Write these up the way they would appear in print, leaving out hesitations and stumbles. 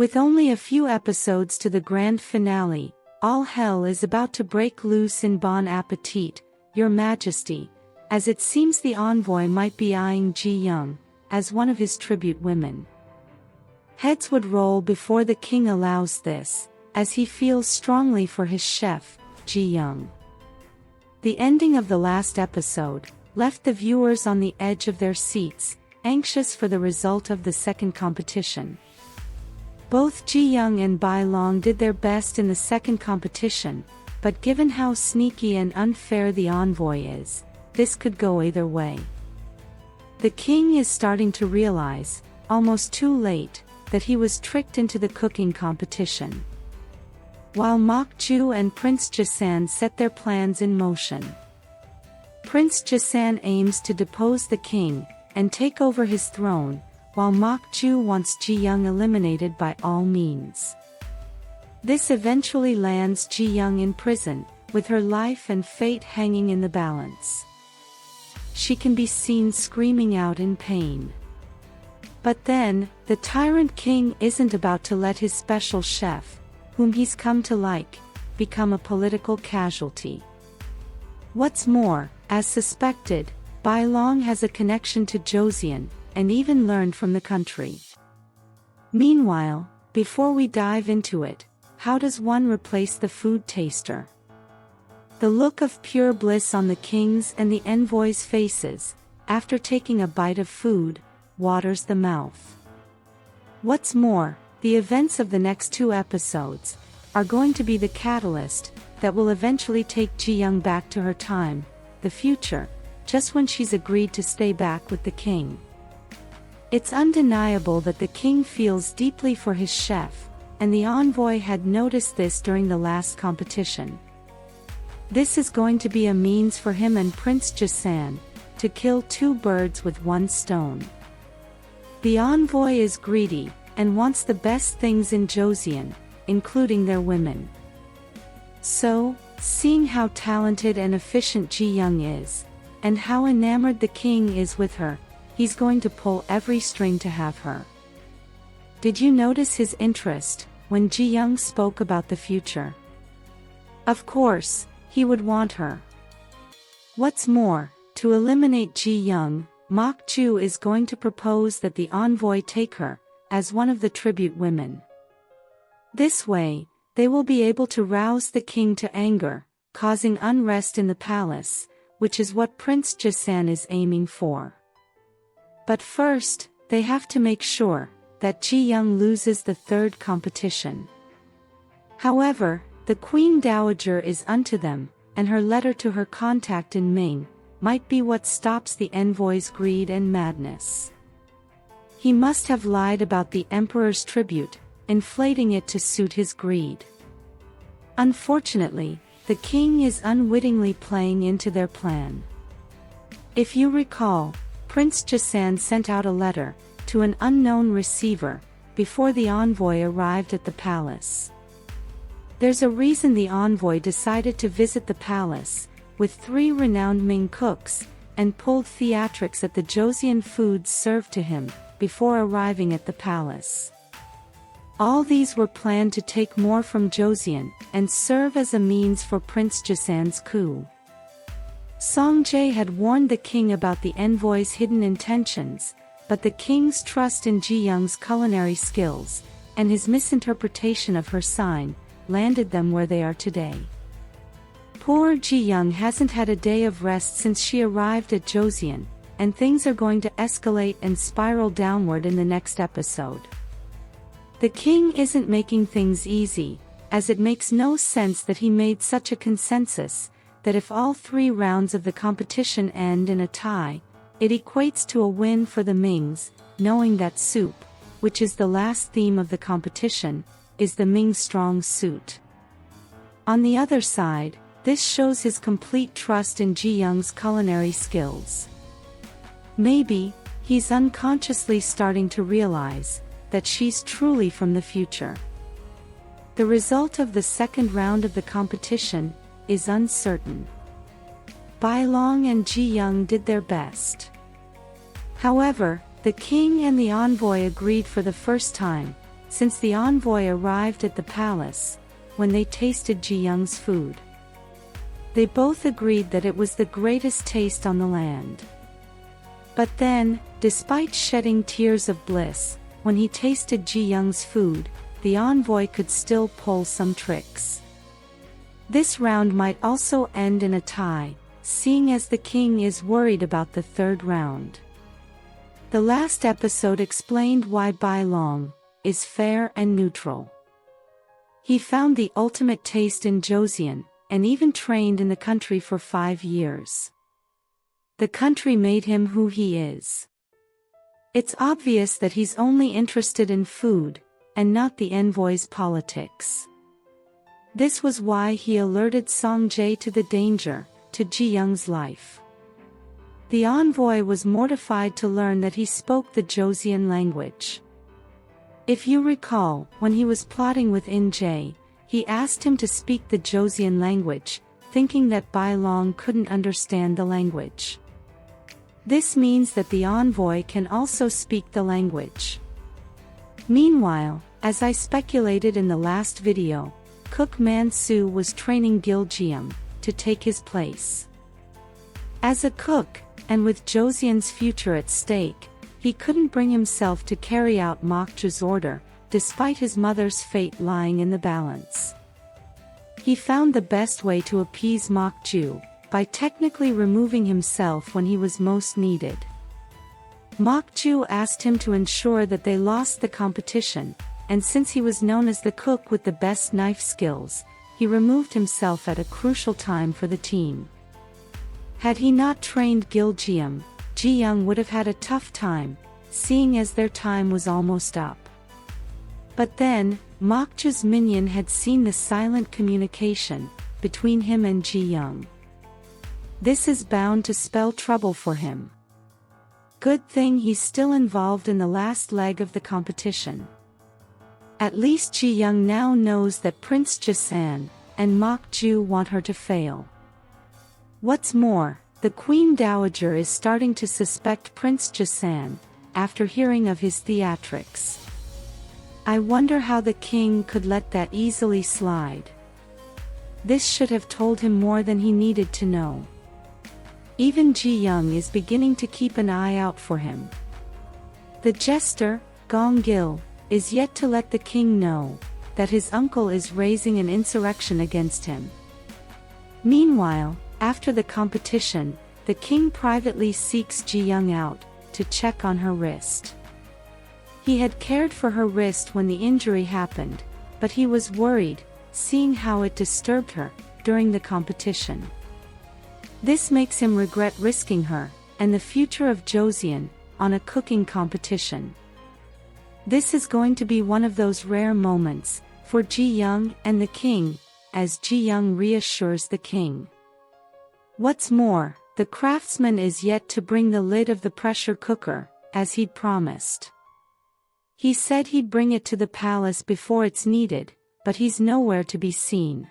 With only a few episodes to the grand finale, all hell is about to break loose in Bon Appetit, Your Majesty, as it seems the envoy might be eyeing JiYoung as one of his tribute women. Heads would roll before the king allows this, as he feels strongly for his chef, JiYoung. The ending of the last episode left the viewers on the edge of their seats, anxious for the result of the second competition. Both JiYoung and Bailong did their best in the second competition, but given how sneaky and unfair the envoy is, this could go either way. The king is starting to realize, almost too late, that he was tricked into the cooking competition. While Mokju and Prince Jasan set their plans in motion. Prince Jasan aims to depose the king and take over his throne, while Mokju wants JiYoung eliminated by all means. This eventually lands JiYoung in prison, with her life and fate hanging in the balance. She can be seen screaming out in pain. But then, the tyrant king isn't about to let his special chef, whom he's come to like, become a political casualty. What's more, as suspected, Bailong has a connection to Joseon, and even learned from the country. Meanwhile, before we dive into it, how does one replace the food taster? The look of pure bliss on the king's and the envoy's faces, after taking a bite of food, waters the mouth. What's more, the events of the next 2 episodes are going to be the catalyst that will eventually take JiYoung back to her time, the future, just when she's agreed to stay back with the king. It's undeniable that the king feels deeply for his chef, and the envoy had noticed this during the last competition. This is going to be a means for him and Prince Jasan to kill 2 birds with 1 stone. The envoy is greedy and wants the best things in Joseon, including their women. So, seeing how talented and efficient JiYoung is, and how enamored the king is with her, he's going to pull every string to have her. Did you notice his interest when JiYoung spoke about the future? Of course, he would want her. What's more, to eliminate JiYoung, Mokju is going to propose that the envoy take her, as one of the tribute women. This way, they will be able to rouse the king to anger, causing unrest in the palace, which is what Prince Jasan is aiming for. But first, they have to make sure that JiYoung loses the 3rd competition. However, the Queen Dowager is unto them, and her letter to her contact in Ming might be what stops the envoy's greed and madness. He must have lied about the emperor's tribute, inflating it to suit his greed. Unfortunately, the king is unwittingly playing into their plan. If you recall, Prince Jasan sent out a letter to an unknown receiver before the envoy arrived at the palace. There's a reason the envoy decided to visit the palace, with 3 renowned Ming cooks, and pulled theatrics at the Joseon foods served to him, before arriving at the palace. All these were planned to take more from Joseon, and serve as a means for Prince Jasan's coup. Song Jae had warned the king about the envoy's hidden intentions, but the king's trust in JiYoung's culinary skills, and his misinterpretation of her sign, landed them where they are today. Poor JiYoung hasn't had a day of rest since she arrived at Joseon, and things are going to escalate and spiral downward in the next episode. The king isn't making things easy, as it makes no sense that he made such a consensus, that if all 3 rounds of the competition end in a tie, it equates to a win for the Mings, knowing that soup, which is the last theme of the competition, is the Ming strong suit. On the other side, this shows his complete trust in JiYoung's culinary skills. Maybe, he's unconsciously starting to realize that she's truly from the future. The result of the 2nd round of the competition is uncertain. Bailong and JiYoung did their best. However, the king and the envoy agreed for the first time since the envoy arrived at the palace, when they tasted JiYoung's food. They both agreed that it was the greatest taste on the land. But then, despite shedding tears of bliss, when he tasted JiYoung's food, the envoy could still pull some tricks. This round might also end in a tie, seeing as the king is worried about the third round. The last episode explained why Bailong is fair and neutral. He found the ultimate taste in Joseon, and even trained in the country for 5 years. The country made him who he is. It's obvious that he's only interested in food, and not the envoy's politics. This was why he alerted Jae to the danger to JiYoung's life. The envoy was mortified to learn that he spoke the Joseon language. If you recall, when he was plotting with ENG, he asked him to speak the Joseon language, thinking that Bailong couldn't understand the language. This means that the envoy can also speak the language. Meanwhile, as I speculated in the last video, Cook Man-soo was training Gil-jeom to take his place. As a cook, and with Joseon's future at stake, he couldn't bring himself to carry out Mokju's order, despite his mother's fate lying in the balance. He found the best way to appease Mokju, by technically removing himself when he was most needed. Mokju asked him to ensure that they lost the competition, and since he was known as the cook with the best knife skills, he removed himself at a crucial time for the team. Had he not trained Gil-jeom, JiYoung would have had a tough time, seeing as their time was almost up. But then, Mokju's minion had seen the silent communication between him and JiYoung. This is bound to spell trouble for him. Good thing he's still involved in the last leg of the competition. At least JiYoung now knows that Prince Jasan and Mokju want her to fail. What's more, the Queen Dowager is starting to suspect Prince Jasan, after hearing of his theatrics. I wonder how the king could let that easily slide. This should have told him more than he needed to know. Even JiYoung is beginning to keep an eye out for him. The jester, Gong Gil, is yet to let the king know that his uncle is raising an insurrection against him. Meanwhile, after the competition, the king privately seeks JiYoung out to check on her wrist. He had cared for her wrist when the injury happened, but he was worried, seeing how it disturbed her during the competition. This makes him regret risking her and the future of Joseon on a cooking competition. This is going to be one of those rare moments for JiYoung and the king, as JiYoung reassures the king. What's more, the craftsman is yet to bring the lid of the pressure cooker, as he'd promised. He said he'd bring it to the palace before it's needed, but he's nowhere to be seen.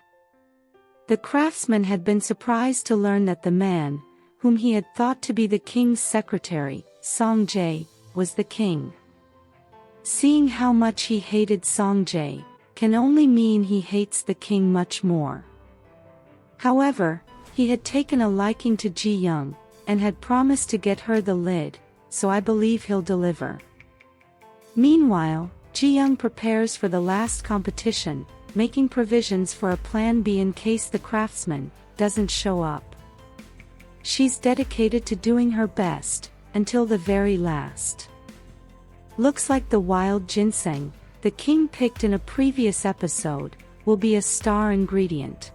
The craftsman had been surprised to learn that the man, whom he had thought to be the king's secretary, Jae, was the king. Seeing how much he hated Jae, can only mean he hates the king much more. However, he had taken a liking to JiYoung, and had promised to get her the lid, so I believe he'll deliver. Meanwhile, JiYoung prepares for the last competition, making provisions for a plan B in case the craftsman doesn't show up. She's dedicated to doing her best, until the very last. Looks like the wild ginseng, the king picked in a previous episode, will be a star ingredient.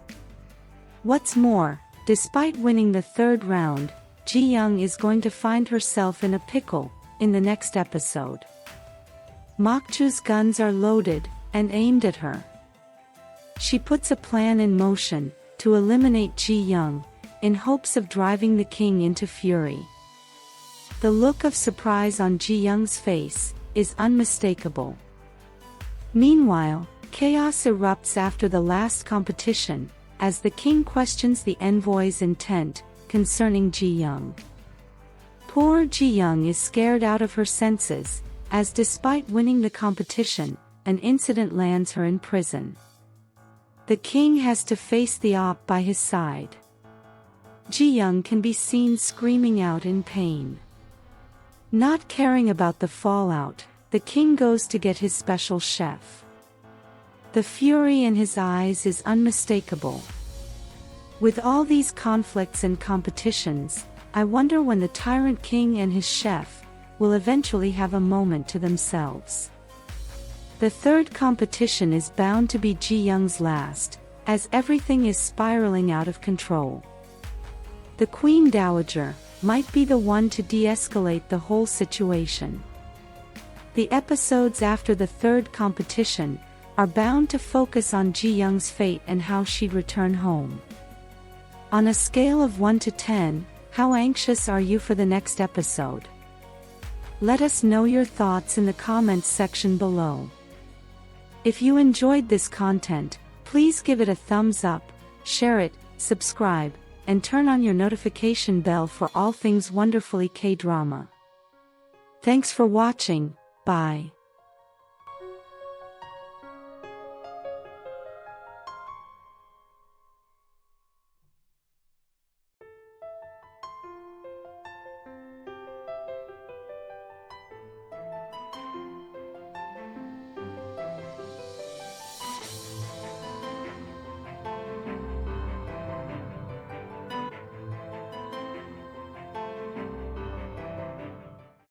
What's more, despite winning the third round, JiYoung is going to find herself in a pickle in the next episode. Mokju's guns are loaded and aimed at her. She puts a plan in motion to eliminate JiYoung, in hopes of driving the king into fury. The look of surprise on JiYoung's face is unmistakable. Meanwhile, chaos erupts after the last competition, as the king questions the envoy's intent concerning JiYoung. Poor JiYoung is scared out of her senses, as despite winning the competition, an incident lands her in prison. The king has to face the op by his side. JiYoung can be seen screaming out in pain. Not caring about the fallout, the king goes to get his special chef. The fury in his eyes is unmistakable. With all these conflicts and competitions, I wonder when the tyrant king and his chef will eventually have a moment to themselves. The third competition is bound to be JiYoung's last, as everything is spiraling out of control. The Queen Dowager might be the one to de-escalate the whole situation. The episodes after the third competition are bound to focus on JiYoung's fate and how she'd return home. On a scale of 1 to 10, how anxious are you for the next episode? Let us know your thoughts in the comments section below. If you enjoyed this content, please give it a thumbs up, share it, subscribe, and turn on your notification bell for all things wonderfully K-drama. Thanks for watching, bye.